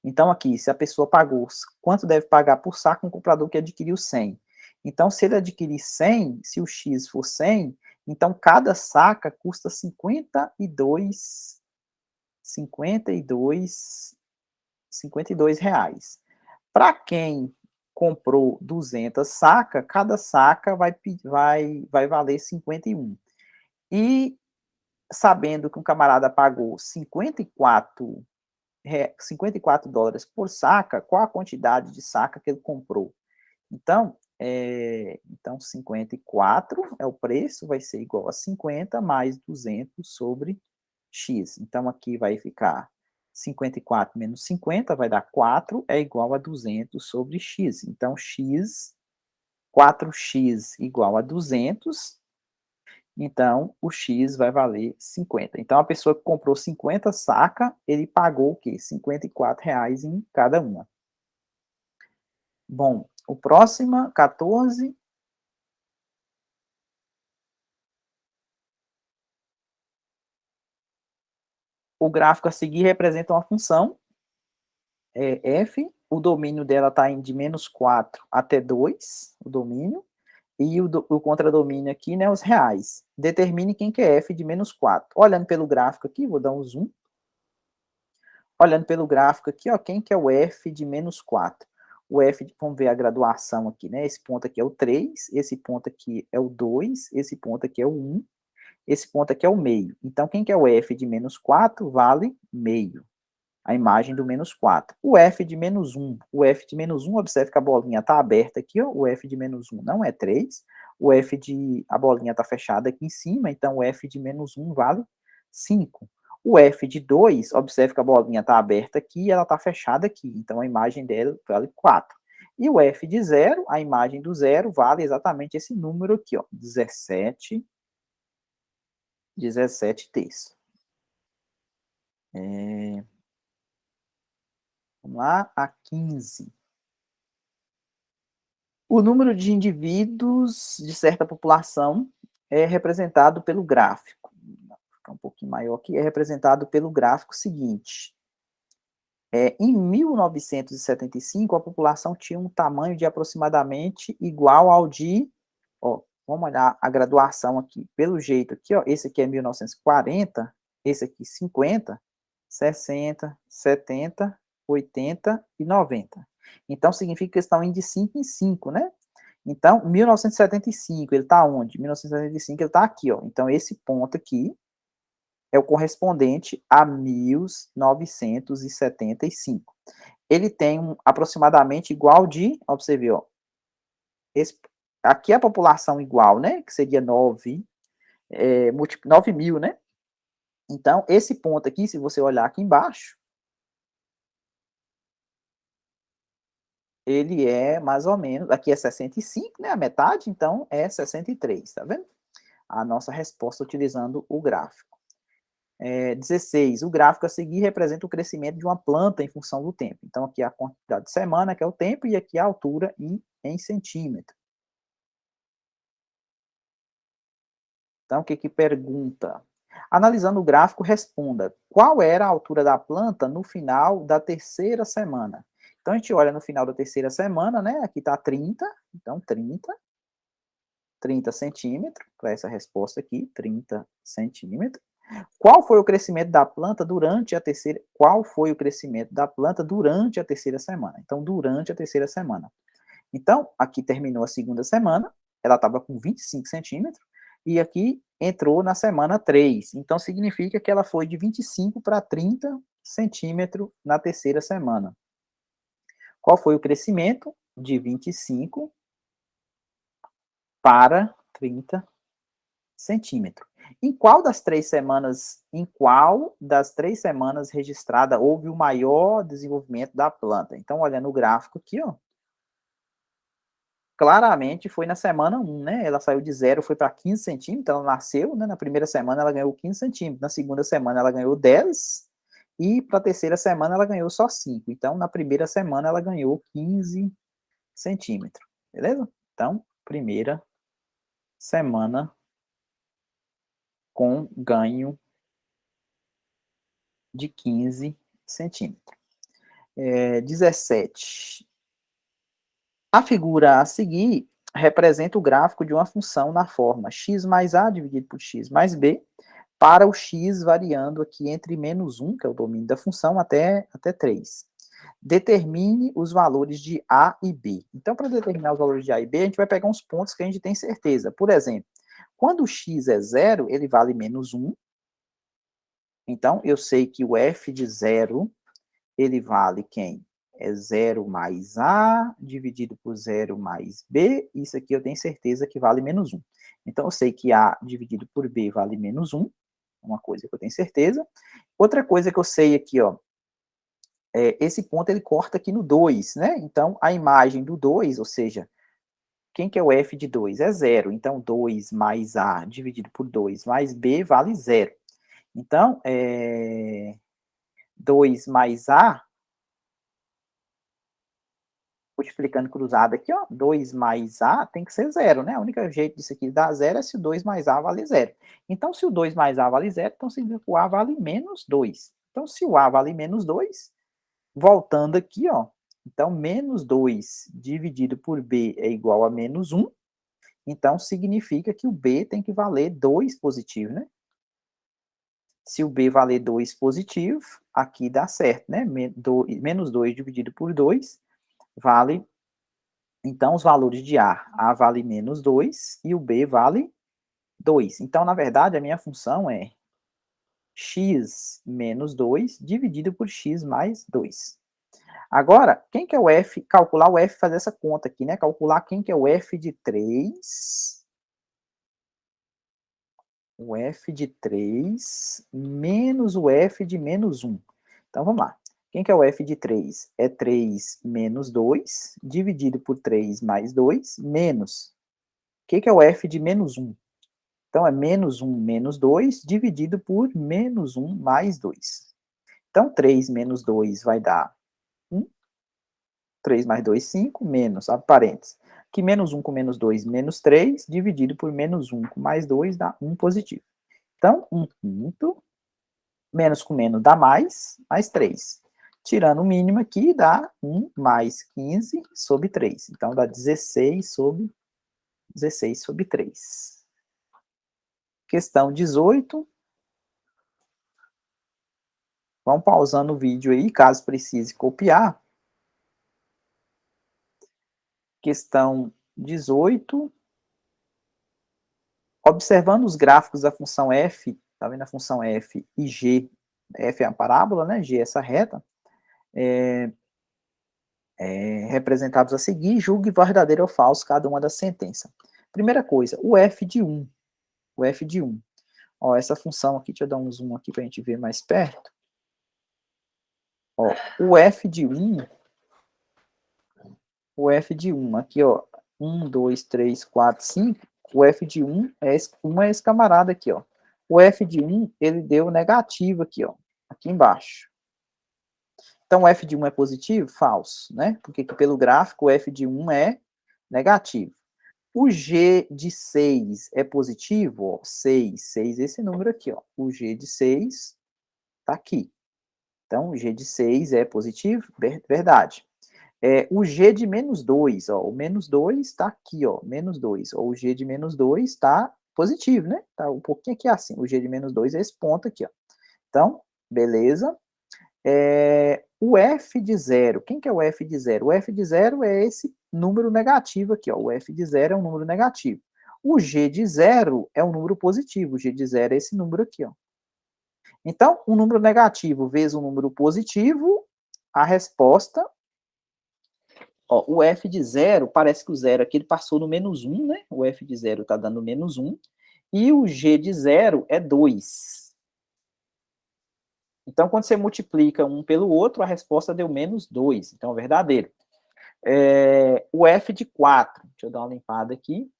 Então, aqui, se a pessoa pagou, quanto deve pagar por saco um comprador que adquiriu 100? Então, se ele adquirir 100, se o X for 100, então cada saca custa 52 reais. Para quem comprou 200 sacas, cada saca vai valer 51. E sabendo que um camarada pagou 54 dólares por saca, qual a quantidade de saca que ele comprou? Então, 54 é o preço, vai ser igual a 50 mais 200 sobre X. Então, aqui vai ficar 54 menos 50, vai dar 4, é igual a 200 sobre X. Então, 4x igual a 200, então, o X vai valer 50. Então, a pessoa que comprou 50 saca, ele pagou o quê? R$ 54 em cada uma. Bom, o próximo, 14. O gráfico a seguir representa uma função, f, o domínio dela está de -4 até 2, o domínio, e o contradomínio aqui, né, os reais. Determine quem que é f de -4. Olhando pelo gráfico aqui, vou dar um zoom. Olhando pelo gráfico aqui, ó, quem que é o f de -4? O f, vamos ver a graduação aqui, né? Esse ponto aqui é o 3, esse ponto aqui é o 2, esse ponto aqui é o 1, esse ponto aqui é o meio. Então, quem que é o f de -4 vale meio. A imagem do -4. O f de -1. O f de -1, observe que a bolinha está aberta aqui, ó, o f de -1 não é 3, a bolinha está fechada aqui em cima, então o f de -1 vale 5. O f de 2, observe que a bolinha está aberta aqui e ela está fechada aqui, então a imagem dela vale 4. E o f de 0, a imagem do 0 vale exatamente esse número aqui, ó, 17 terços. Vamos lá, a 15. O número de indivíduos de certa população é representado pelo gráfico. Vou ficar um pouquinho maior aqui, é representado pelo gráfico seguinte. Em 1975, a população tinha um tamanho de aproximadamente igual ao de, ó, vamos olhar a graduação aqui, pelo jeito aqui, ó, esse aqui é 1940, esse aqui 50, 60, 70, 80 e 90. Então, significa que eles estão indo de 5 em 5, né? Então, 1975, ele está onde? 1975, ele está aqui, ó. Então, esse ponto aqui é o correspondente a 1975. Ele tem aproximadamente igual de, ó, pra você ver, ó, aqui é a população igual, né, que seria 9 mil, né? Então, esse ponto aqui, se você olhar aqui embaixo, ele é mais ou menos, aqui é 65, né, a metade, então é 63, tá vendo? A nossa resposta utilizando o gráfico. 16, o gráfico a seguir representa o crescimento de uma planta em função do tempo. Então, aqui é a quantidade de semana, que é o tempo, e aqui a altura em centímetro. Então, o que que pergunta? Analisando o gráfico, responda. Qual era a altura da planta no final da terceira semana? Então, a gente olha no final da terceira semana, né? Aqui está 30, então 30 centímetros, para essa resposta aqui, 30 centímetros. Qual foi o crescimento da planta durante a terceira? Qual foi o crescimento da planta durante a terceira semana? Então, durante a terceira semana. Então, aqui terminou a segunda semana, ela estava com 25 centímetros, e aqui entrou na semana 3. Então, significa que ela foi de 25 para 30 centímetros na terceira semana. Qual foi o crescimento? De 25 para 30 centímetros. Em qual das 3 semanas registrada houve o maior desenvolvimento da planta? Então, olhando o gráfico aqui, ó, claramente foi na semana 1, né? Ela saiu de 0, foi para 15 centímetros, ela nasceu, né? Na primeira semana ela ganhou 15 centímetros, na segunda semana ela ganhou 10, e para a terceira semana ela ganhou só 5. Então, na primeira semana ela ganhou 15 centímetros, beleza? Então, primeira semana com ganho de 15 centímetros. 17. A figura a seguir representa o gráfico de uma função na forma x mais a dividido por x mais b, para o x variando aqui entre -1, que é o domínio da função, até 3. Determine os valores de a e b. Então, para determinar os valores de a e b, a gente vai pegar uns pontos que a gente tem certeza. Por exemplo, quando o x é 0, ele vale -1. Então, eu sei que o f de 0, ele vale quem? É 0 mais A dividido por 0 mais B, isso aqui eu tenho certeza que vale -1. Então, eu sei que A dividido por B vale -1, uma coisa que eu tenho certeza. Outra coisa que eu sei aqui, ó, esse ponto ele corta aqui no 2, né? Então, a imagem do 2, ou seja, quem que é o f de 2? É 0. Então, 2 mais A dividido por 2 mais B vale 0. Então, 2 mais A multiplicando cruzado aqui, ó, 2 mais A tem que ser zero, né? O único jeito disso aqui dar zero é se o 2 mais A vale zero. Então, se o 2 mais A vale zero, então significa que o A vale menos 2. Então, se o A vale menos 2, voltando aqui, ó, então menos 2 dividido por B é igual a menos 1. Então, significa que o B tem que valer 2 positivo, né? Se o B valer 2 positivo, aqui dá certo, né? Menos 2 dividido por 2 vale. Então, os valores de A vale menos 2 e o B vale 2. Então, na verdade, a minha função é x menos 2 dividido por x mais 2. Agora, quem que é o f? Calcular o f, fazer essa conta aqui, né? Calcular quem que é o f de 3. O f de 3 menos o f de menos 1. Então, vamos lá. Quem que é o f de 3? É 3 menos 2, dividido por 3 mais 2, menos. O que é o f de menos 1? Então, é menos 1 menos 2, dividido por menos 1 mais 2. Então, 3 menos 2 vai dar 1. 3 mais 2, 5, menos, abre parênteses. Aqui, menos 1 com menos 2, menos 3, dividido por menos 1 com mais 2, dá 1 positivo. Então, 1 quinto, menos com menos dá mais 3. Tirando o mínimo aqui, dá 1 mais 15 sobre 3. Então, dá 16 sobre 3. Questão 18. Vamos pausando o vídeo aí, caso precise copiar. Questão 18. Observando os gráficos da função f, tá vendo a função f e g, f é a parábola, né, g é essa reta, representados a seguir, julgue verdadeiro ou falso cada uma das sentenças. Primeira coisa, o f de 1. O f de 1. Ó, essa função aqui, deixa eu dar um zoom aqui para a gente ver mais perto. Ó, o f de 1, aqui, ó, 1, 2, 3, 4, 5, o f de 1 é esse camarada aqui, ó. O f de 1, ele deu negativo aqui, ó, aqui embaixo. Então, o f de 1 é positivo? Falso, né? Porque aqui pelo gráfico, o f de 1 é negativo. O g de 6 é positivo? Ó, 6, esse número aqui, ó. O g de 6 tá aqui. Então, o g de 6 é positivo? Verdade. O g de menos 2, ó, o menos 2 está aqui, ó, menos 2. Ó, o g de menos 2 está positivo, né? Tá um pouquinho aqui assim. O g de menos 2 é esse ponto aqui, ó. Então, beleza. O f de 0, quem que é o f de 0? O f de 0 é esse número negativo aqui, ó. O f de 0 é um número negativo. O g de 0 é um número positivo. O g de 0 é esse número aqui, ó. Então, um número negativo vezes um número positivo, a resposta. Ó, o f de 0, parece que o 0 aqui ele passou no menos 1, né? O f de 0 está dando menos 1. E o g de 0 é 2. Então, quando você multiplica um pelo outro, a resposta deu menos 2. Então, é verdadeiro. O f de 4, deixa eu dar uma limpada aqui.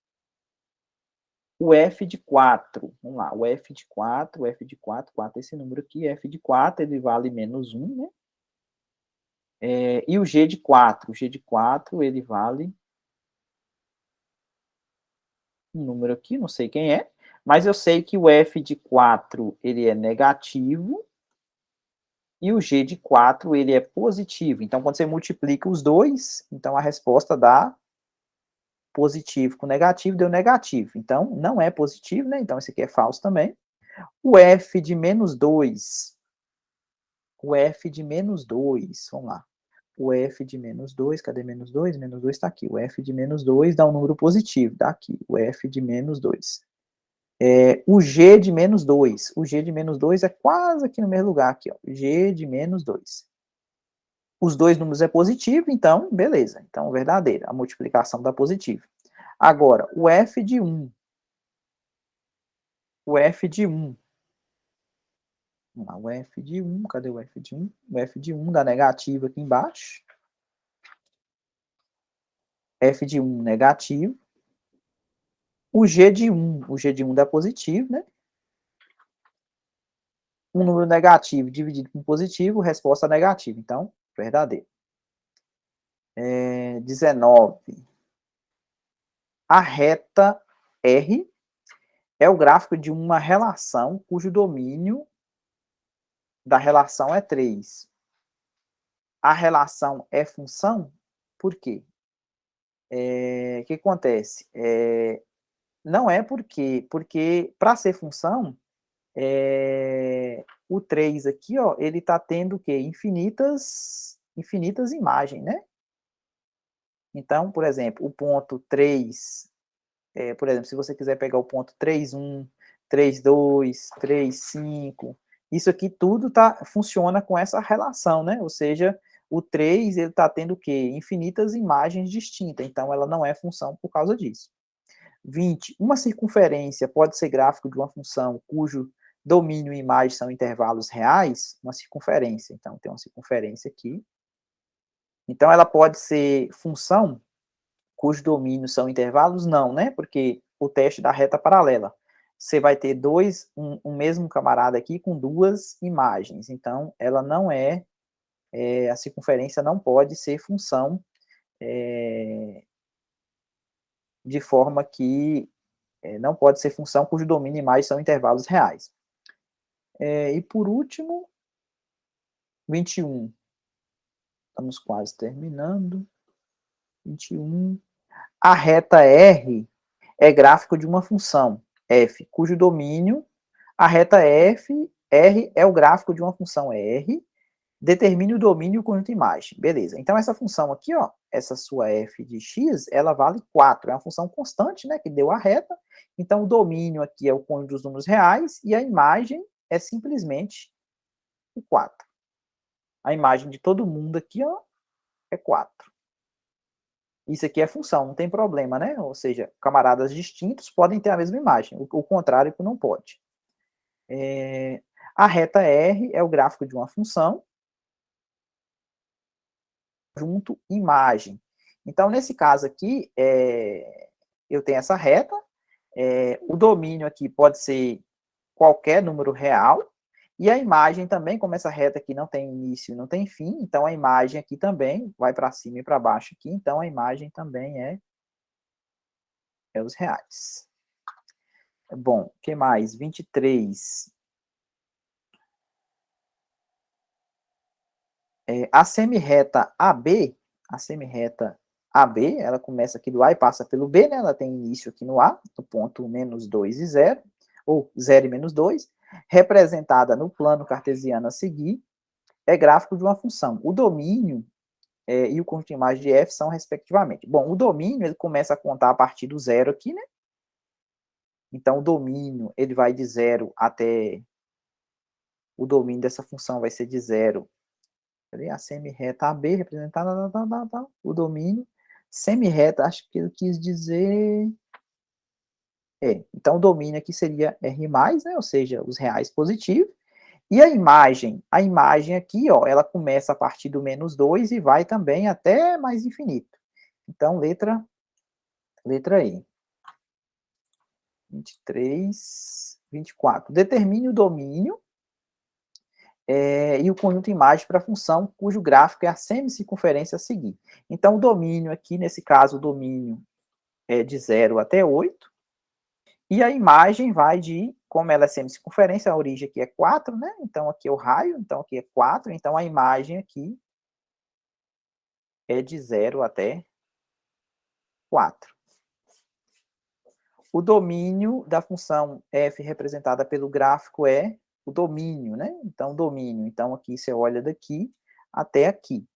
O f de 4, vamos lá, o f de 4, 4 esse número aqui, f de 4, ele vale menos 1, né? E o g de 4, ele vale um número aqui, não sei quem é, mas eu sei que o f de 4, ele é negativo, e o g de 4, ele é positivo. Então, quando você multiplica os dois, então a resposta dá positivo com negativo, deu negativo. Então, não é positivo, né? Então, esse aqui é falso também. O f de menos 2, vamos lá. O f de menos 2, cadê menos 2? Menos 2 está aqui. O f de menos 2 dá um número positivo, tá aqui. O f de menos 2. O g de menos 2. O g de menos 2 é quase aqui no mesmo lugar, aqui, ó. G de menos 2. Os dois números é positivo, então, beleza. Então, verdadeira. A multiplicação dá positivo. Agora, o f de 1. O f de 1. Vamos lá, o f de 1. Cadê o f de 1? O f de 1 dá negativo aqui embaixo. F de 1 negativo. O g de 1 dá positivo, né? Um número negativo dividido por positivo, resposta negativa. Então, verdadeiro. 19. A reta R é o gráfico de uma relação cujo domínio da relação é 3. A relação é função? Por quê? O que acontece? Não é porque para ser função, o 3 aqui, ó, ele está tendo o quê? Infinitas imagens, né? Então, por exemplo, o ponto 3, por exemplo, se você quiser pegar o ponto 3,1, 3,2, 3,5, isso aqui tudo funciona com essa relação, né? Ou seja, o 3 ele está tendo o quê? Infinitas imagens distintas, então ela não é função por causa disso. 20. Uma circunferência pode ser gráfico de uma função cujo domínio e imagem são intervalos reais? Uma circunferência, então tem uma circunferência aqui. Então ela pode ser função cujo domínio são intervalos? Não, né? Porque o teste da reta paralela. Você vai ter um mesmo camarada aqui com duas imagens. Então, ela não a circunferência não pode ser função de forma que não pode ser função cujo domínio e imagem são intervalos reais. E por último, 21. Estamos quase terminando. 21. A reta R é gráfico de uma função f, cujo domínio, a reta R é o gráfico de uma função R, determine o domínio e o conjunto imagem. Beleza. Então, essa função aqui, ó, essa sua f de x, ela vale 4. É uma função constante, né, que deu a reta. Então, o domínio aqui é o conjunto dos números reais e a imagem é simplesmente o 4. A imagem de todo mundo aqui, ó, é 4. Isso aqui é função, não tem problema, né? Ou seja, camaradas distintos podem ter a mesma imagem, o contrário que não pode. A reta R é o gráfico de uma função, junto imagem. Então, nesse caso aqui, eu tenho essa reta, o domínio aqui pode ser qualquer número real, e a imagem também, como essa reta aqui não tem início e não tem fim, então a imagem aqui também vai para cima e para baixo aqui, então a imagem também é os reais. Bom, o que mais? 23. A semirreta AB, ela começa aqui do A e passa pelo B, né? Ela tem início aqui no A, no ponto menos 2 e 0, ou 0 e menos 2, representada no plano cartesiano a seguir, é gráfico de uma função. O domínio e o conjunto de imagem de f são respectivamente. Bom, o domínio, ele começa a contar a partir do zero aqui, né? Então, o domínio, ele vai de 0 até... O domínio dessa função vai ser de 0. A semirreta AB representada, o domínio. Semirreta, acho que ele quis dizer... então o domínio aqui seria R+, né? Ou seja, os reais positivos. E a imagem aqui, ó, ela começa a partir do menos 2 e vai também até mais infinito. Então, letra E. 23, 24. Determine o domínio e o conjunto imagem para a função cujo gráfico é a semicircunferência a seguir. Então, o domínio aqui, nesse caso, o domínio é de 0 até 8. E a imagem vai como ela é semicircunferência, a origem aqui é 4, né? Então, aqui é o raio, então aqui é 4. Então, a imagem aqui é de 0 até 4. O domínio da função f representada pelo gráfico é o domínio, né? Então, domínio. Então, aqui você olha daqui até aqui.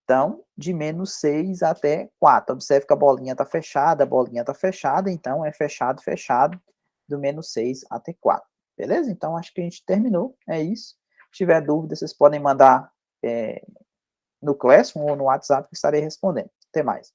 Então, de menos 6 até 4. Observe que a bolinha está fechada, então é fechado, fechado, do menos 6 até 4. Beleza? Então, acho que a gente terminou. É isso. Se tiver dúvida, vocês podem mandar no Classroom ou no WhatsApp que estarei respondendo. Até mais.